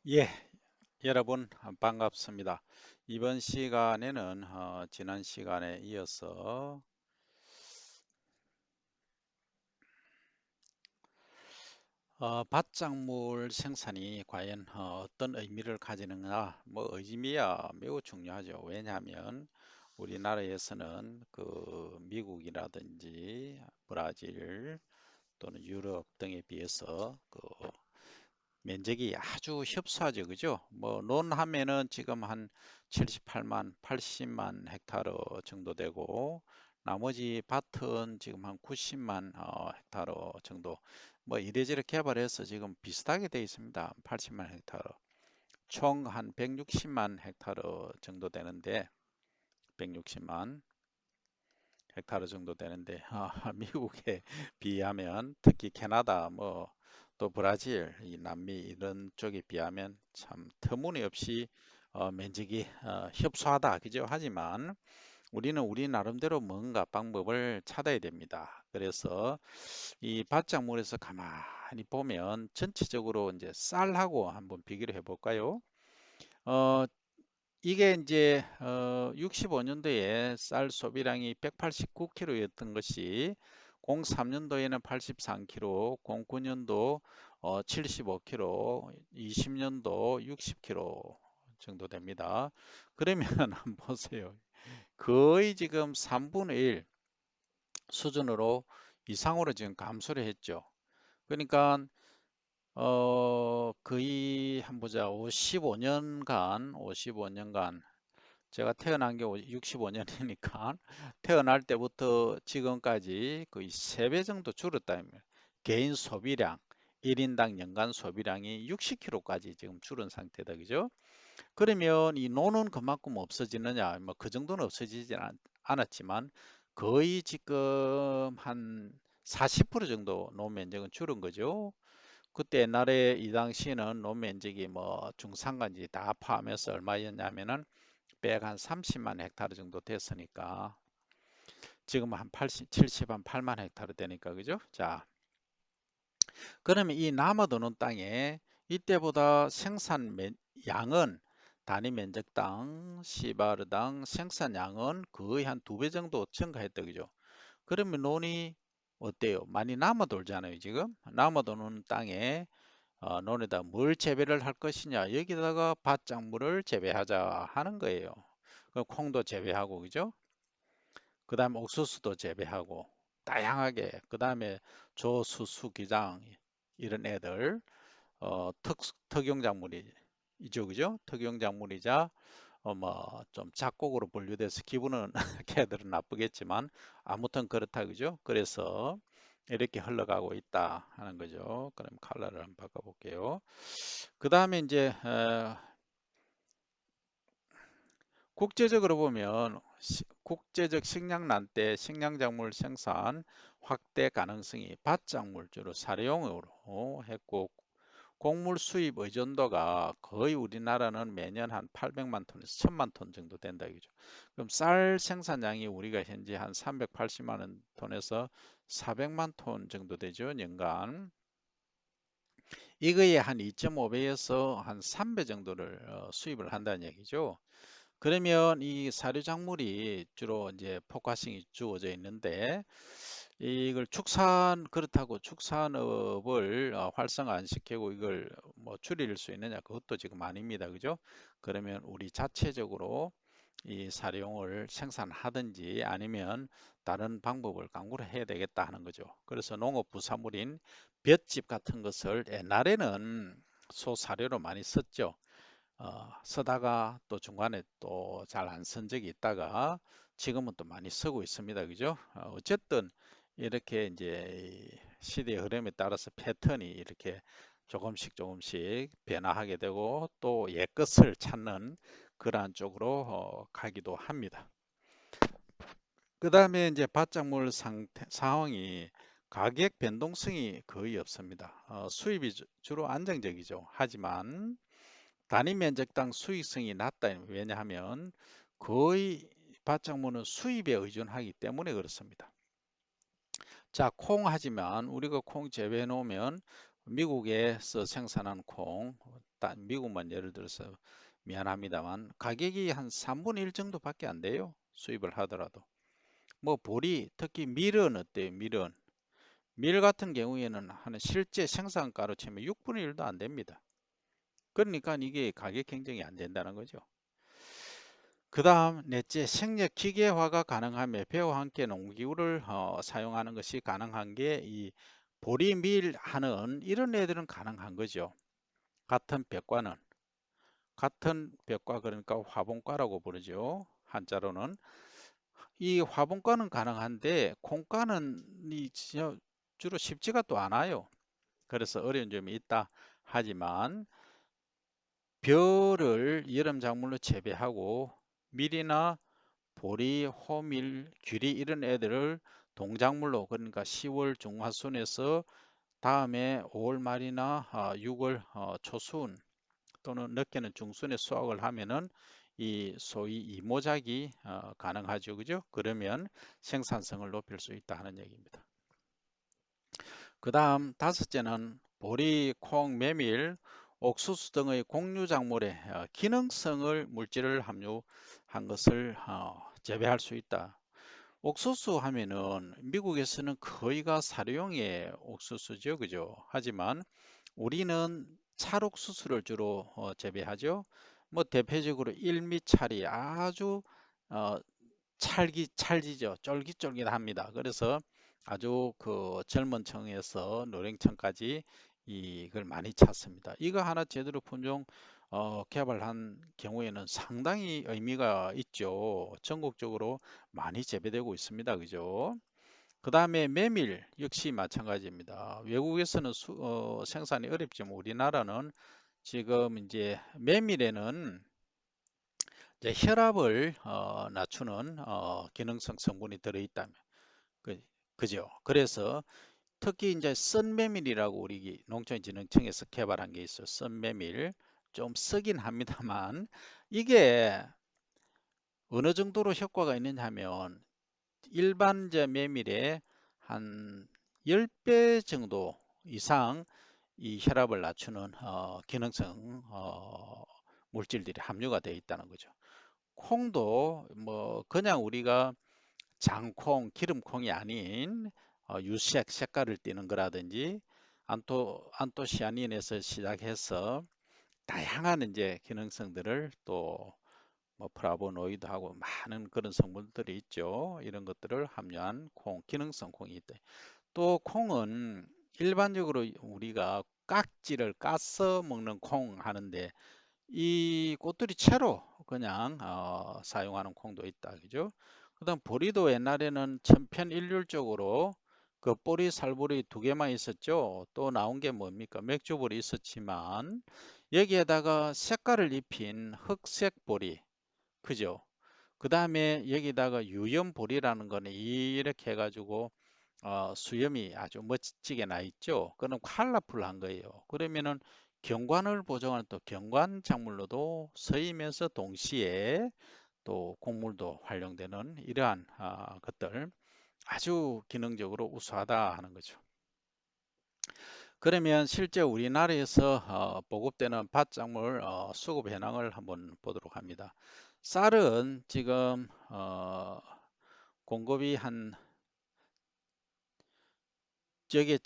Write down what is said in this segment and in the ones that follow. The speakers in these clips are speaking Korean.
예, 여러분 반갑습니다. 이번 시간에는 지난 시간에 이어서 밭작물 생산이 과연 어떤 의미를 가지는가? 뭐 의미야 매우 중요하죠. 왜냐하면 우리나라에서는 그 미국이라든지 브라질 또는 유럽 등에 비해서 그 면적이 아주 협소하죠, 그죠? 뭐 논하면은 지금 한 78만, 80만 헥타르 정도 되고 나머지 밭은 지금 한 90만 헥타르 정도 뭐 이래저래 개발해서 지금 비슷하게 되어 있습니다. 80만 헥타르. 총 한 160만 헥타르 정도 되는데 160만 헥타르 정도 되는데 미국에 비하면 특히 캐나다 뭐 또 브라질, 이 남미 이런 쪽에 비하면 참 터무니없이 면적이 협소하다 그죠? 하지만 우리는 우리 나름대로 뭔가 방법을 찾아야 됩니다. 그래서 이 밭작물에서 가만히 보면 전체적으로 이제 쌀하고 한번 비교를 해볼까요? 어, 이게 이제 65년도에 쌀 소비량이 189kg였던 것이 03년도에는 83kg, 09년도 75kg, 20년도 60kg 정도 됩니다. 그러면 한번 보세요. 거의 지금 3분의 1 수준으로 이상으로 지금 감소를 했죠. 그러니까 거의 한번 보자. 55년간 제가 태어난 게 65년이니까 태어날 때부터 지금까지 거의 3배 정도 줄었다. 개인 소비량, 1인당 연간 소비량이 60kg까지 지금 줄은 상태다. 그죠? 그러면 이 노는 그만큼 없어지느냐? 뭐 그 정도는 없어지지 않았지만 거의 지금 한 40% 정도 노 면적은 줄은 거죠. 그때 옛날에 이 당시에는 노 면적이 뭐 중산간지 다 포함해서 얼마였냐면은 100한 30만 헥타르 정도 됐으니까 지금 한 80, 70, 한 8만 헥타르 되니까 그죠? 자, 그러면 이 남아도는 땅에 이때보다 양은 단위 면적당, 시바르당 생산량은 거의 한 2배 정도 증가했다 그죠? 그러면 논이 어때요? 많이 남아돌잖아요, 지금. 남아도는 땅에 논에다 뭘 재배를 할 것이냐? 여기다가 밭작물을 재배하자 하는 거예요. 그 콩도 재배하고 그죠? 그 다음에 옥수수도 재배하고 다양하게 그 다음에 조수수 기장 이런 애들 특용작물이죠 그죠? 특용작물이자 뭐 좀 작곡으로 분류돼서 기분은 걔들은 나쁘겠지만 아무튼 그렇다 그죠? 그래서 이렇게 흘러가고 있다 하는 거죠. 그럼 컬러를 한번 바꿔볼게요. 그 다음에 이제 국제적으로 보면 국제적 식량난 때 식량작물 생산 확대 가능성이 밭작물 주로 사료용으로 했고 곡물 수입 의존도가 거의 우리나라는 매년 한 800만 톤에서 1000만 톤 정도 된다 이거죠. 그럼 쌀 생산량이 우리가 현재 한 380만 톤에서 400만 톤 정도 되죠, 연간. 이거에 한 2.5배에서 한 3배 정도를 수입을 한다는 얘기죠. 그러면 이 사료 작물이 주로 이제 포커싱이 주어져 있는데 이걸 그렇다고 축산업을 활성화 안 시키고 이걸 뭐 줄일 수 있느냐 그것도 지금 아닙니다. 그죠? 그러면 우리 자체적으로 이 사료용을 생산하든지 아니면 다른 방법을 강구를 해야 되겠다 하는 거죠. 그래서 농업 부산물인 볏짚 같은 것을 옛날에는 소사료로 많이 썼죠. 쓰다가 또 중간에 또 잘 안 쓴 적이 있다가 지금은 또 많이 쓰고 있습니다. 그죠? 어쨌든 이렇게 이제 이 시대의 흐름에 따라서 패턴이 이렇게 조금씩 변화하게 되고 또 옛것을 찾는 그러한 쪽으로 가기도 합니다. 그 다음에 이제 밭작물 상황이 가격 변동성이 거의 없습니다. 수입이 주로 안정적이죠. 하지만 단위 면적당 수익성이 낮다. 왜냐하면 거의 밭작물은 수입에 의존하기 때문에 그렇습니다. 자, 콩 하지만 우리가 콩 재배해 놓으면 미국에서 생산한 콩 미국만 예를 들어서 미안합니다만 가격이 한 3분의 1 정도밖에 안 돼요. 수입을 하더라도. 뭐 보리, 특히 밀은 어때요? 밀 같은 경우에는 하는 실제 생산가로 치면 6분의 1도 안 됩니다. 그러니까 이게 가격 경쟁이 안 된다는 거죠. 그 다음 넷째, 생력 기계화가 가능하며 배와 함께 농기구를 사용하는 것이 가능한 게 이 보리, 밀 하는 이런 애들은 가능한 거죠. 같은 벽과는 같은 벽과, 그러니까 화분과라고 부르죠. 한자로는. 이 화분과는 가능한데 콩과는 주로 쉽지가 또 않아요. 그래서 어려운 점이 있다 하지만 벼를 여름 작물로 재배하고 밀이나 보리, 호밀, 귀리 이런 애들을 동작물로, 그러니까 10월 중하순에서 다음에 5월 말이나 6월 초순 또는 늦게는 중순에 수확을 하면은 이 소위 이모작이 가능하죠. 그죠? 그러면 생산성을 높일 수 있다 하는 얘기입니다. 그 다음 다섯째는 보리, 콩, 메밀, 옥수수 등의 곡류작물에 기능성을 물질을 함유한 것을 재배할 수 있다. 옥수수 하면은 미국에서는 거의가 사료용의 옥수수죠. 그죠? 하지만 우리는 찰옥수수를 주로 재배하죠. 뭐 대표적으로 일미찰이 아주 어, 찰지죠. 쫄깃쫄깃합니다. 그래서 아주 그 젊은 층에서 노령층까지 이걸 많이 찾습니다. 이거 하나 제대로 품종 개발한 경우에는 상당히 의미가 있죠. 전국적으로 많이 재배되고 있습니다. 그죠? 그 다음에 메밀 역시 마찬가지입니다. 외국에서는 생산이 어렵지만 우리나라는 지금 이제 메밀에는 이제 혈압을 낮추는 기능성 성분이 들어있다면 그, 그죠? 그래서 특히 이제 썬메밀이라고 우리 농촌진흥청에서 개발한 게 있어요. 썬메밀 좀 쓰긴 합니다만 이게 어느 정도로 효과가 있느냐 하면 일반 제 메밀의 한 10배 정도 이상 이 혈압을 낮추는 기능성 물질들이 함유가 되어 있다는 거죠. 콩도 뭐 그냥 우리가 장콩, 기름콩이 아닌 유색, 색깔을 띠는 거라든지 안토시아닌에서 시작해서 다양한 이제 기능성들을 또 뭐 플라보노이드하고 많은 그런 성분들이 있죠. 이런 것들을 함유한 콩, 기능성 콩이 있다. 또 콩은 일반적으로 우리가 깍지를 까서 먹는 콩 하는데 이 꽃들이 채로 그냥 사용하는 콩도 있다. 그죠? 그다음 보리도 옛날에는 천편일률적으로 그 보리, 살보리 두 개만 있었죠. 또 나온 게 뭡니까? 맥주보리 있었지만 여기에다가 색깔을 입힌 흑색 보리, 그죠? 그 다음에 여기다가 유염보리라는 거는 이렇게 해가지고 수염이 아주 멋지게 나 있죠. 그는 컬러풀한 거예요. 그러면은 경관을 보정하는 또 경관 작물로도 쓰이면서 동시에 또 곡물도 활용되는 이러한 것들 아주 기능적으로 우수하다 하는 거죠. 그러면 실제 우리나라에서 보급되는 밭작물 수급 현황을 한번 보도록 합니다. 쌀은 지금 공급이 한 저게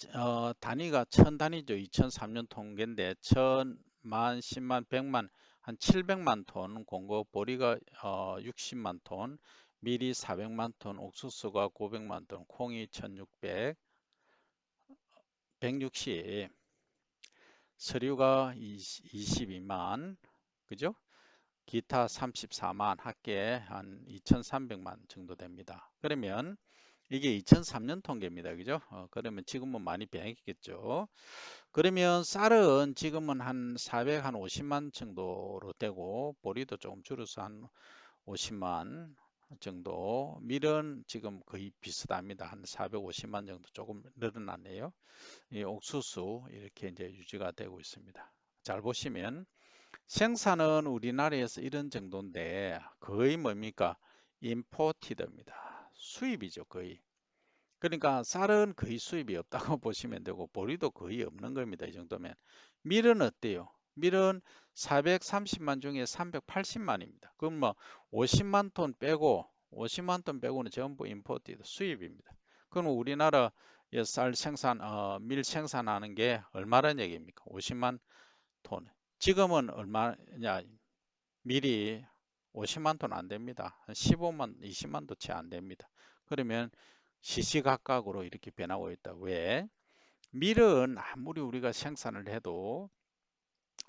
단위가 천 단위죠. 2003년 통계인데 천, 만, 10만, 100만 한 700만 톤 공급, 보리가 60만 톤, 밀이 400만 톤, 옥수수가 900만 톤, 콩이 1600, 160, 서류가 22만, 그죠? 기타 34만, 합계 한 2300만 정도 됩니다. 그러면 이게 2003년 통계입니다. 그죠? 그러면 지금은 많이 변했겠죠. 그러면 쌀은 지금은 한 450만 정도로 되고 보리도 조금 줄어서 한 50만 정도, 밀은 지금 거의 비슷합니다. 한 450만 정도 조금 늘어났네요. 이 옥수수 이렇게 이제 유지가 되고 있습니다. 잘 보시면 생산은 우리나라에서 이런 정도인데 거의 뭡니까? 임포티드입니다. 수입이죠, 거의. 그러니까 쌀은 거의 수입이 없다고 보시면 되고 보리도 거의 없는 겁니다. 이 정도면. 밀은 어때요? 밀은 430만 중에 380만입니다. 그럼 뭐 50만 톤 빼고 50만 톤 빼고는 전부 임포트 수입입니다. 그럼 우리나라 쌀 생산, 밀 생산하는 게 얼마란 얘기입니까? 50만 톤. 지금은 얼마냐? 밀이 50만 톤 안 됩니다. 한 15만, 20만도 채 안 됩니다. 그러면 시시각각으로 이렇게 변하고 있다. 왜? 밀은 아무리 우리가 생산을 해도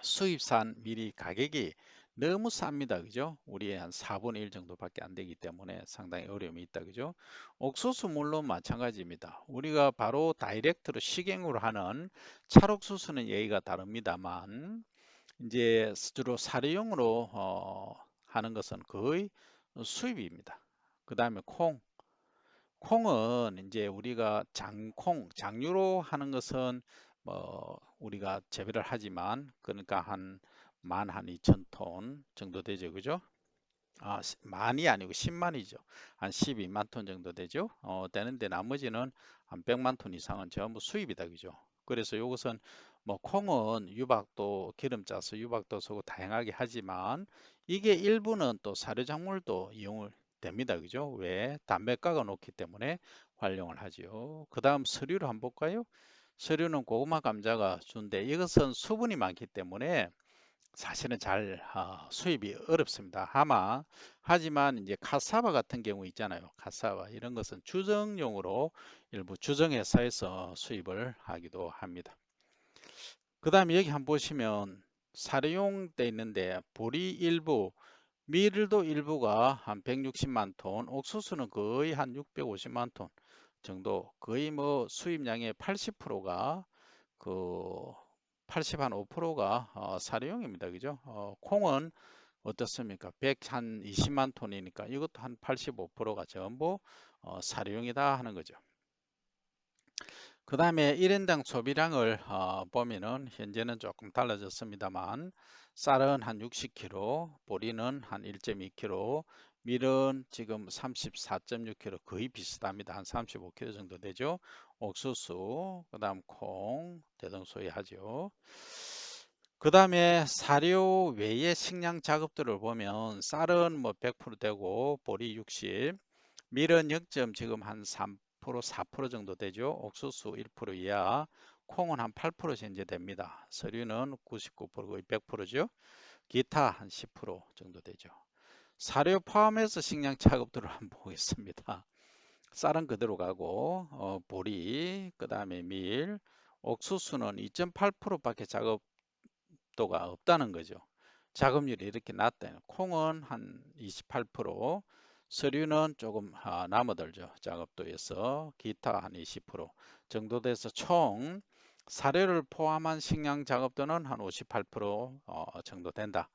수입산 밀이 가격이 너무 쌉니다. 그죠? 우리의 한 4분의 1 정도밖에 안 되기 때문에 상당히 어려움이 있다. 그죠? 옥수수 물론 마찬가지입니다. 우리가 바로 다이렉트로 식용으로 하는 찰옥수수는 얘기가 다릅니다만 이제 주로 사료용으로 하는 것은 거의 수입입니다. 그 다음에 콩은 이제 우리가 장콩, 장류로 하는 것은 뭐 우리가 재배를 하지만 그러니까 한 12,000톤 정도 되죠. 그죠? 만이 아니고 10만이죠. 한 12만 톤 정도 되죠. 되는데 나머지는 한 100만 톤 이상은 전부 수입이다. 그죠? 그래서 이것은 뭐 콩은 유박도 기름 짜서 유박도 쓰고 다양하게 하지만 이게 일부는 또 사료작물도 이용을 됩니다. 그죠? 왜? 담배가가 높기 때문에 활용을 하지요. 그 다음 서류를 한번 볼까요? 서류는 고구마 감자가 주인데 이것은 수분이 많기 때문에 사실은 잘 수입이 어렵습니다. 하지만 이제 카사바 같은 경우 있잖아요. 카사바 이런 것은 주정용으로 일부 주정회사에서 수입을 하기도 합니다. 그 다음에 여기 한번 보시면 사료용 돼 있는데 보리 일부, 밀도 일부가 한 160만 톤, 옥수수는 거의 한 650만 톤 정도, 거의 뭐 수입량의 80%가 그 80 한 5%가 사료용입니다. 그죠? 콩은 어떻습니까? 100 한 20만 톤이니까 이것도 한 85%가 전부 사료용이다 하는 거죠. 그 다음에 1인당 소비량을 보면은 현재는 조금 달라졌습니다만 쌀은 한 60kg, 보리는 한 1.2kg, 밀은 지금 34.6kg 거의 비슷합니다. 한 35kg 정도 되죠. 옥수수, 그 다음 콩, 대등소이하죠. 그 다음에 사료 외의 식량 작업들을 보면 쌀은 뭐 100% 되고 보리 60, 밀은 0점 지금 한 3%, 4% 정도 되죠. 옥수수 1% 이하, 콩은 한 8% 현재 됩니다. 서류는 99% 거의 100%죠. 기타 한 10% 정도 되죠. 사료 포함해서 식량 작업들을 한번 보겠습니다. 쌀은 그대로 가고 보리, 그 다음에 밀, 옥수수는 2.8%밖에 작업도가 없다는 거죠. 작업률이 이렇게 낮다. 콩은 한 28%, 서류는 조금 남아들죠. 작업도에서 기타 한 20% 정도 돼서 총 사료를 포함한 식량 작업도는 한 58% 정도 된다.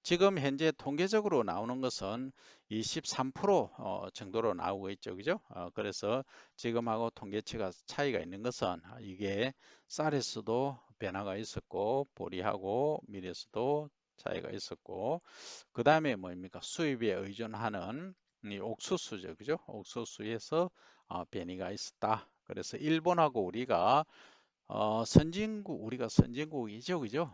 지금 현재 통계적으로 나오는 것은 23% 정도로 나오고 있죠. 그죠? 그래서 지금하고 통계치가 차이가 있는 것은 이게 쌀에서도 변화가 있었고 보리하고 밀에서도 차이가 있었고 그 다음에 뭐입니까? 수입에 의존하는 이 옥수수죠. 그죠? 옥수수에서 변이가 있었다. 그래서 일본하고 우리가 우리가 선진국이죠, 그죠?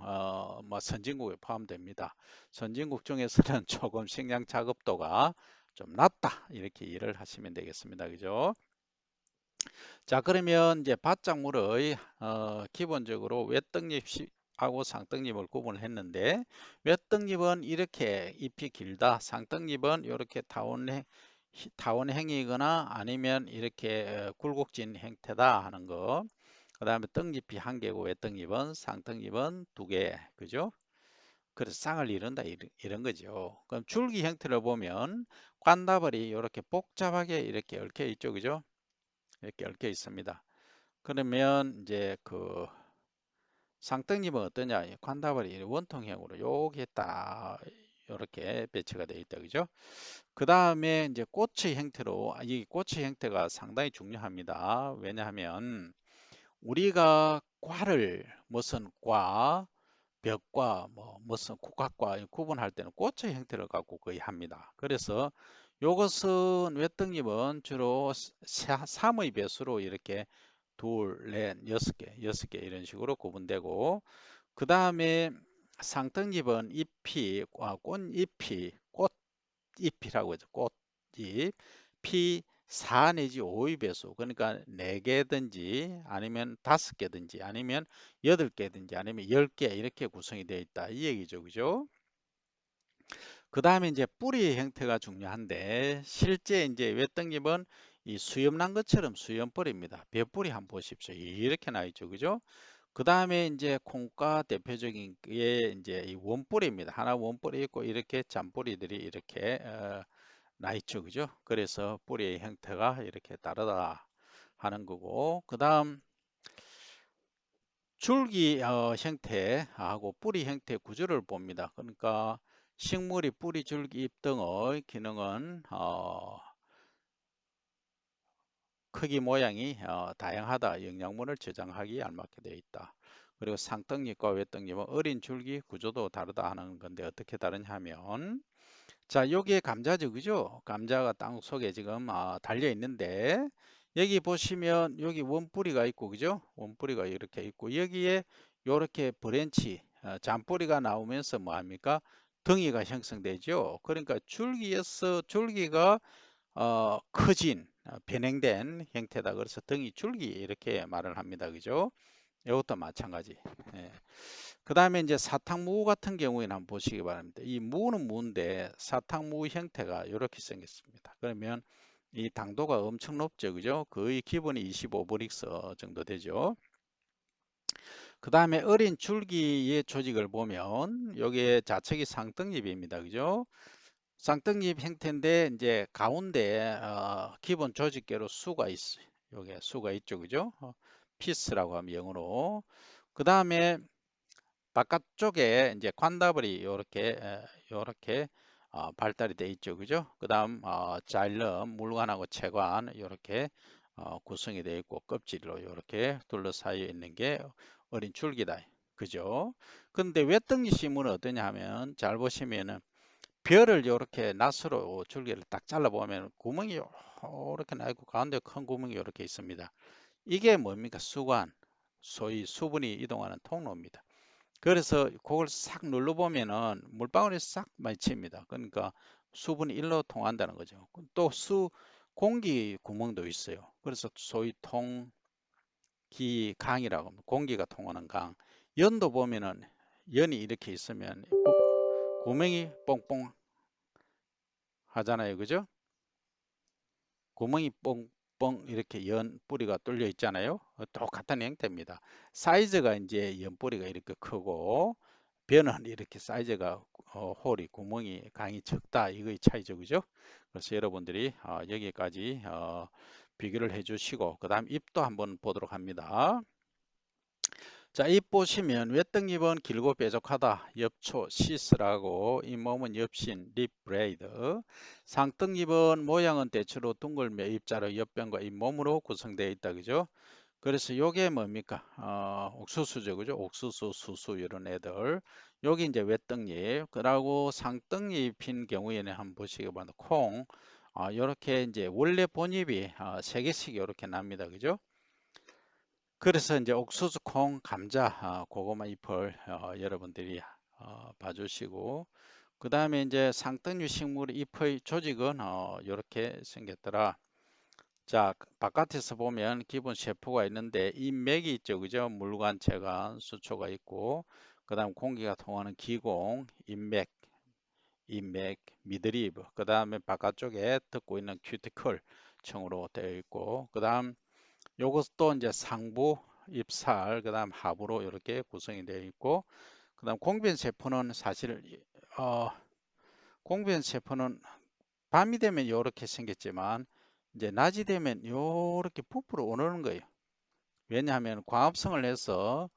뭐 선진국에 포함됩니다. 선진국 중에서는 조금 식량 작업도가 좀 낮다. 이렇게 이해를 하시면 되겠습니다. 그죠? 자, 그러면 이제 밭작물의 기본적으로 외떡잎하고 상떡잎을 구분을 했는데 외떡잎은 이렇게 잎이 길다. 상떡잎은 이렇게 타원행이거나 아니면 이렇게 굴곡진 형태다 하는 거. 그 다음에 떡잎이 한 개고 외떡잎은 상떡잎은 두 개. 그죠? 그래서 쌍을 이룬다 이런 거죠. 그럼 줄기 형태를 보면 관다발이 이렇게 복잡하게 이렇게 얽혀 있죠. 그죠? 이렇게 얽혀 있습니다. 그러면 이제 그 상떡잎은 어떠냐? 관다발이 원통형으로 요게 딱 이렇게 배치가 되어 있다. 그죠? 그 다음에 이제 꽃의 형태로 이 꽃의 형태가 상당히 중요합니다. 왜냐하면 우리가 과를 무슨 과, 벽과 뭐 무슨 국화과 구분할 때는 꽃의 형태를 갖고 거의 합니다. 그래서 요것은 외떡잎은 주로 3의 배수로 이렇게 둘, 넷, 여섯 개 이런 식으로 구분되고 그 다음에 상등잎은 꽃잎이 꽃잎이라고 하죠. 꽃잎. 피 4 내지 5의 배수. 그러니까 4개든지 아니면 5개든지 아니면 8개든지 아니면 10개 이렇게 구성이 되어 있다. 이 얘기죠. 그죠? 그 다음에 이제 뿌리 형태가 중요한데 실제 이제 외떡잎은 이 수염 난 것처럼 수염뿌리입니다. 벼뿌리 한번 보십시오. 이렇게 나 있죠. 그죠? 그 다음에 이제 콩과 대표적인 게 이제 이 원뿌리입니다. 하나 원뿌리 있고 이렇게 잔뿌리들이 이렇게 나 있죠. 그죠? 그래서 뿌리의 형태가 이렇게 다르다 하는 거고 그 다음 줄기 형태하고 뿌리 형태 구조를 봅니다. 그러니까 식물이 뿌리, 줄기, 잎 등의 기능은 크기 모양이 다양하다. 영양분을 저장하기 알맞게 되어 있다. 그리고 상떡잎과 외떡잎은 어린 줄기 구조도 다르다 하는 건데 어떻게 다르냐 하면 자 여기에 감자죠. 그죠? 감자가 땅 속에 지금 달려 있는데 여기 보시면 여기 원뿌리가 있고 그죠? 원뿌리가 이렇게 있고 여기에 이렇게 브랜치 잔뿌리가 나오면서 뭐 합니까? 덩이가 형성되죠. 그러니까 줄기에서 줄기가 커진 변형된 형태다. 그래서 등이 줄기 이렇게 말을 합니다. 그죠? 이것도 마찬가지. 예. 그 다음에 이제 사탕무 같은 경우에는 한번 보시기 바랍니다. 이 무는 무인데 사탕무 형태가 이렇게 생겼습니다. 그러면 이 당도가 엄청 높죠. 그죠? 거의 기본이 25브릭스 정도 되죠. 그 다음에 어린 줄기의 조직을 보면 여기에 자측이 상등잎입니다. 그죠? 쌍떡잎 형태인데 이제 가운데 기본 조직계로 수가 있어요. 여기에 수가 있죠, 그죠? 피스라고 하면 영어로. 그 다음에 바깥쪽에 이제 관다벌이 이렇게 발달이 돼 있죠, 그죠? 그 다음 자일럼 물관하고 채관 이렇게 구성이 되어 있고 껍질로 이렇게 둘러싸여 있는 게 어린 줄기다, 그죠? 근데 외떡잎 심은 어떠냐 하면 잘 보시면은 별을 이렇게 낫으로 줄기를 딱 잘라보면 구멍이 이렇게 나 있고 가운데 큰 구멍이 이렇게 있습니다. 이게 뭡니까? 수관, 소위 수분이 이동하는 통로입니다. 그래서 그걸 싹 눌러보면은 물방울이 싹 많이 칩니다. 그러니까 수분이 일로 통한다는 거죠. 또 공기 구멍도 있어요. 그래서 소위 통기강이라고 합니다. 공기가 통하는 강. 연도 보면은 연이 이렇게 있으면 구멍이 뽕뽕 하잖아요. 그죠? 구멍이 뻥뻥 이렇게 연 뿌리가 뚫려 있잖아요. 똑같은 형태입니다. 사이즈가 이제 연 뿌리가 이렇게 크고 변은 이렇게 사이즈가 홀이 구멍이 강이 적다 이거의 차이죠. 그죠? 그래서 여러분들이 여기까지 비교를 해 주시고 그 다음 잎도 한번 보도록 합니다. 자, 잎 보시면 외떡잎은 길고 뾰족하다. 엽초, 시스라고 잇몸은 엽신, 립 브레이드. 상떡잎은 모양은 대체로 둥글며 잎자로 옆변과 잇몸으로 구성되어 있다. 그죠? 그래서 요게 뭡니까? 옥수수죠. 그죠? 옥수수, 수수 이런 애들. 여기 이제 외떡잎. 그러고 상떡잎인 경우에는 한번 보시기 바랍니다. 콩. 요렇게 이제 원래 본잎이 3개씩 이렇게 납니다. 그죠? 그래서 이제 옥수수, 콩, 감자, 고구마 잎을 여러분들이 봐주시고 그 다음에 이제 상떡류 식물 잎의 조직은 이렇게 생겼더라. 자, 바깥에서 보면 기본 세포가 있는데 잎맥이 있죠, 그죠? 물관, 채관, 수초가 있고 그 다음 공기가 통하는 기공, 잎맥, 미드리브, 그 다음에 바깥쪽에 덮고 있는 큐티클 층으로 되어 있고 그 다음 요것도 이제 상부, 잎살, 그 다음 하부로 이렇게 구성이 되어 있고, 그 다음 공변 세포는 사실, 어, 공변 세포는 밤이 되면 이렇게 생겼지만, 이제 낮이 되면 이렇게 부풀어 오르는 거예요. 왜냐하면 광합성을 해서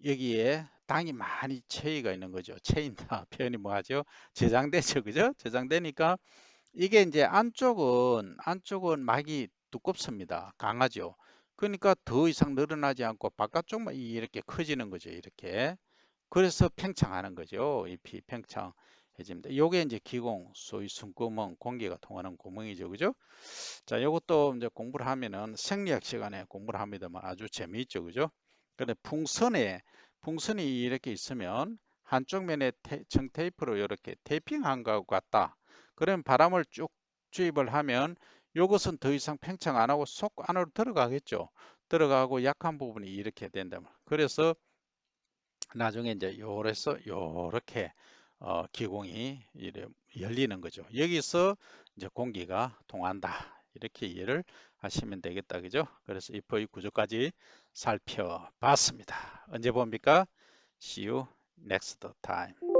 여기에 당이 많이 체이가 있는 거죠. 체인다 표현이 뭐하죠? 저장되죠, 그죠? 저장되니까 이게 이제 안쪽은 막이 두껍습니다. 강하죠. 그러니까 더 이상 늘어나지 않고 바깥쪽만 이렇게 커지는 거죠. 이렇게. 그래서 팽창하는 거죠. 잎이 팽창해집니다. 요게 이제 기공, 소위 숨구멍, 공기가 통하는 구멍이죠. 그죠? 자, 요것도 이제 공부를 하면은 생리학 시간에 공부를 합니다만 아주 재미있죠. 그죠? 근데 풍선이 이렇게 있으면 한쪽 면에 정테이프로 이렇게 테이핑한 것 같다. 그러면 바람을 쭉 주입을 하면 이것은 더 이상 팽창 안 하고 쏙 안으로 들어가겠죠. 들어가고 약한 부분이 이렇게 된다. 그래서 나중에 이제 요래서 요렇게 기공이 이래 열리는 거죠. 여기서 이제 공기가 통한다. 이렇게 이해를 하시면 되겠다. 그죠? 그래서 입의 구조까지 살펴봤습니다. 언제 봅니까? See you next time.